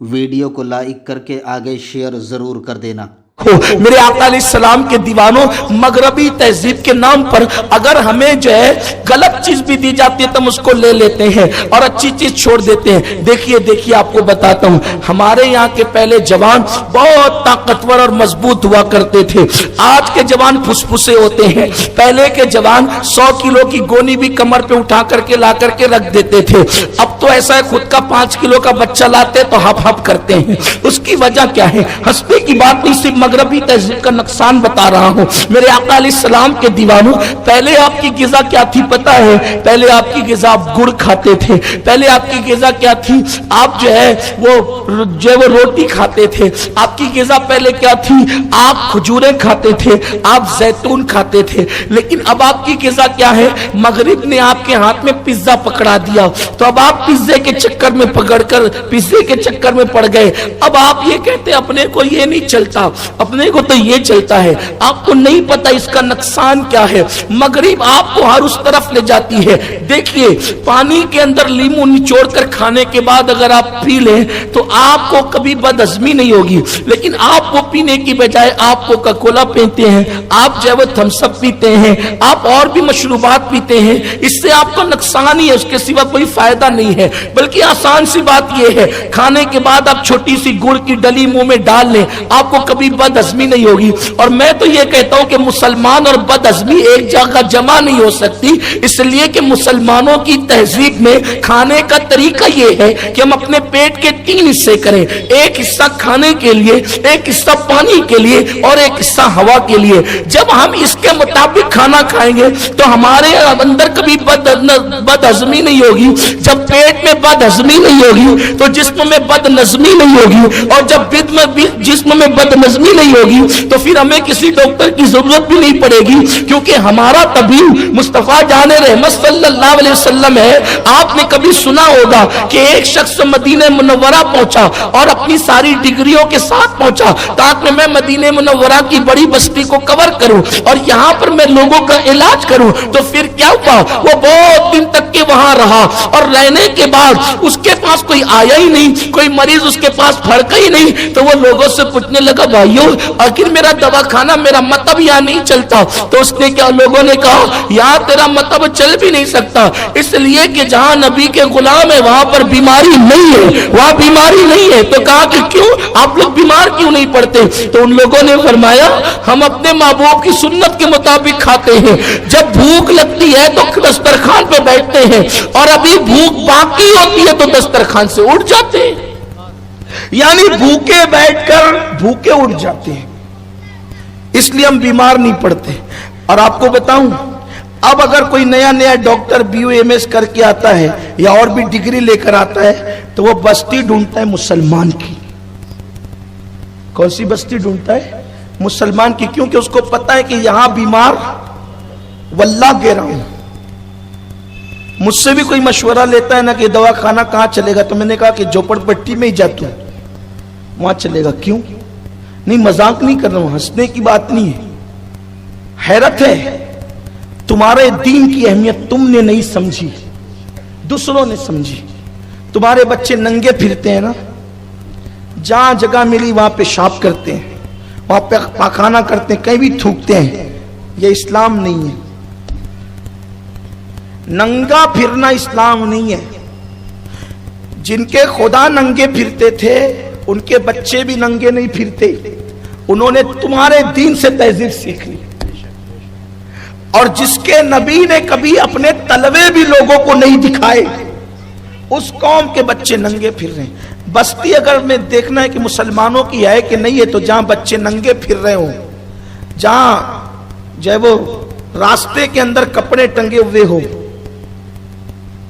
Video को like करके आगे शेयर ज़रूर कर देना। मेरे आका अलैहिस्सलाम के दीवानों, मगरबी तहजीब के नाम पर अगर हमें जो है गलत चीज भी दी जाती है तो हम उसको ले लेते हैं और अच्छी चीज छोड़ देते हैं। देखिए आपको बताता हूँ, हमारे यहाँ के पहले जवान बहुत ताकतवर और मजबूत हुआ करते थे। आज के जवान फुसफुसे होते हैं। पहले के जवान 100 किलो की गोनी भी कमर पे उठा करके ला करके रख देते थे। अब तो ऐसा है, खुद का 5 किलो का बच्चा लाते तो हप हप करते हैं। उसकी वजह क्या है? हंसने की बात नहीं, सिर्फ मगरबी तहजीब का नुकसान बता रहा हूं। मेरे आका अलैहिस्सलाम के दीवानों, पहले आपकी गिज़ा क्या थी पता है? पहले आपकी गिज़ा आप गुड़ खाते थे। पहले आपकी गिज़ा क्या थी? आप जो है वो रोटी खाते थे। आपकी गिज़ा पहले क्या थी? आप खजूरें खाते थे, आप जैतून खाते थे। लेकिन अब आपकी गिज़ा क्या है? मगरिब ने आपके हाथ में पिज्जा पकड़ा दिया, तो अब आप पिज्जे के चक्कर में पकड़कर पिज्जे के चक्कर में पड़ गए। अब आप ये कहते अपने को ये नहीं चलता, अपने को तो ये चलता है। आपको नहीं पता इसका नुकसान क्या है। मगरिब आपको हर उस तरफ ले जाती है। देखिए, पानी के अंदर लीमू निचोड़ कर खाने के बाद अगर आप पी लें तो आपको कभी बदहजमी नहीं होगी। लेकिन आप वो पीने की बजाय आप कोका कोला पीते हैं, आप जो है वो थम्स अप पीते हैं, आप और भी मशरूबात पीते हैं। इससे आपको नुकसान ही है, उसके सिवा कोई फायदा नहीं है। बल्कि आसान सी बात यह है, खाने के बाद आप छोटी सी गुड़ की डली मुंह में डाल लें, आपको कभी बदहजमी नहीं होगी। और मैं तो ये कहता हूं कि मुसलमान और बदहजमी एक जगह जमा नहीं हो सकती, इसलिए कि मुसलमानों की तहजीब में खाने का तरीका ये है कि हम अपने पेट के 3 हिस्से करें। एक हिस्सा खाने के लिए, एक हिस्सा पानी के लिए और एक हिस्सा हवा के लिए। जब हम इसके मुताबिक खाना खाएंगे तो हमारे अंदर कभी बदहजमी नहीं होगी। जब पेट में बदहजमी नहीं होगी तो जिस्म में बदनज़मी नहीं होगी, और जब जिस्म में बदनज़मी नहीं होगी तो फिर हमें किसी डॉक्टर की जरूरत भी नहीं पड़ेगी, क्योंकि हमारा तबीब मुस्तफा जाने रहमत सल्लल्लाहु अलैहि वसल्लम है। आपने कभी सुना होगा कि एक शख्स मदीने मुनव्वरा पहुंचा और अपनी सारी डिग्रियों के साथ पहुंचा ताकि मैं मदीने मुनव्वरा की बड़ी बस्ती को कवर करूं और यहां पर मैं लोगों का इलाज करूं। तो फिर क्या हुआ? वो बहुत दिन तक के वहां रहा और रहने के बाद उसके पास कोई आया ही नहीं, कोई मरीज उसके पास फड़का ही नहीं। तो वो लोगों से पूछने लगा, भाइयों आखिर मेरा दवा खाना, मेरा मतलब यहाँ नहीं चलता। तो उसने क्या, लोगों ने कहा यहाँ तेरा मतलब चल भी नहीं सकता, इसलिए कि जहाँ नबी के गुलाम है वहां पर बीमारी नहीं है, वहां बीमारी नहीं है। तो कहा कि क्यों, आप लोग बीमार क्यों नहीं पड़ते? तो उन लोगों ने फरमाया, हम अपने महबूब की सुन्नत के मुताबिक खाते हैं। जब भूख लगती है तो दस्तरखान पे बैठते हैं, और अभी भूख बाकी होती है तो दस्तरखान से उठ जाते हैं। यानी भूखे बैठकर भूखे उठ जाते हैं, इसलिए हम बीमार नहीं पड़ते। और आपको बताऊं, अब अगर कोई नया डॉक्टर BUMS करके आता है या और भी डिग्री लेकर आता है तो वो बस्ती ढूंढता है मुसलमान की। कौन सी बस्ती ढूंढता है? मुसलमान की। क्योंकि उसको पता है कि यहां बीमार वल्लाह कह रहा हूं। मुझसे भी कोई मशवरा लेता है ना कि दवा खाना कहां चलेगा, तो मैंने कहा कि झोपड़पट्टी में ही जा तू, वहां चलेगा। क्यों? नहीं, मजाक नहीं कर रहा हूं, हंसने की बात नहीं है। हैरत है, तुम्हारे दीन की अहमियत तुमने नहीं समझी, दूसरों ने समझी। तुम्हारे बच्चे नंगे फिरते हैं ना, जहां जगह मिली वहां पेशाब करते हैं, वहां पे पाखाना करते हैं, कहीं भी थूकते हैं। यह इस्लाम नहीं है। नंगा फिरना इस्लाम नहीं है। जिनके खुदा नंगे फिरते थे उनके बच्चे भी नंगे नहीं फिरते। उन्होंने तुम्हारे दीन से तहजीब सीख ली। और जिसके नबी ने कभी अपने तलवे भी लोगों को नहीं दिखाए, उस कौम के बच्चे नंगे फिर रहे हैं। बस्ती अगर में देखना है कि मुसलमानों की है कि नहीं है, तो जहां बच्चे नंगे फिर रहे हो, जहां जो वो रास्ते के अंदर कपड़े टंगे हुए हो,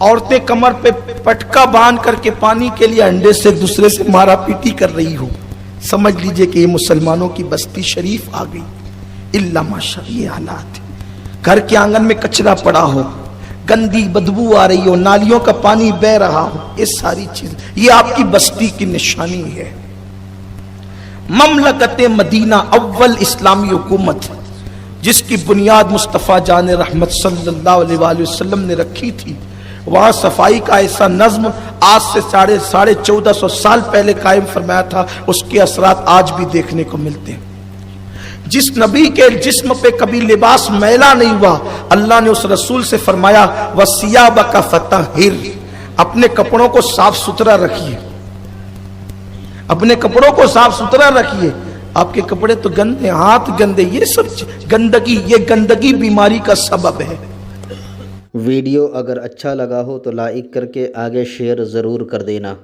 औरतें कमर पे पटका बांध करके पानी के लिए अंडे से दूसरे से मारा पीटी कर रही हो, समझ लीजिए कि ये मुसलमानों की बस्ती शरीफ आ गई। इल्ला माशा, ये हालात। घर के आंगन में कचरा पड़ा हो, गंदी बदबू आ रही हो, नालियों का पानी बह रहा हो, ये सारी चीज, ये आपकी बस्ती की निशानी है। ममलकत मदीना अव्वल इस्लामी हुकूमत, जिसकी बुनियाद मुस्तफ़ा जान रहमत सल्लल्लाहु अलैहि वसल्लम ने रखी थी, वहां सफाई का ऐसा नज्म आज से 1450 साल पहले कायम फरमाया था, उसके असरात आज भी देखने को मिलते हैं। जिस नबी के जिस्म पे कभी लिबास मैला नहीं हुआ, अल्लाह ने उस रसूल से फरमाया वसियाबका फतहिर, अपने कपड़ों को साफ सुथरा रखिए, अपने कपड़ों को साफ सुथरा रखिए। आपके कपड़े तो गंदे, हाथ गंदे, ये सब गंदगी, ये गंदगी बीमारी का सबब है। वीडियो अगर अच्छा लगा हो तो लाइक करके आगे शेयर ज़रूर कर देना।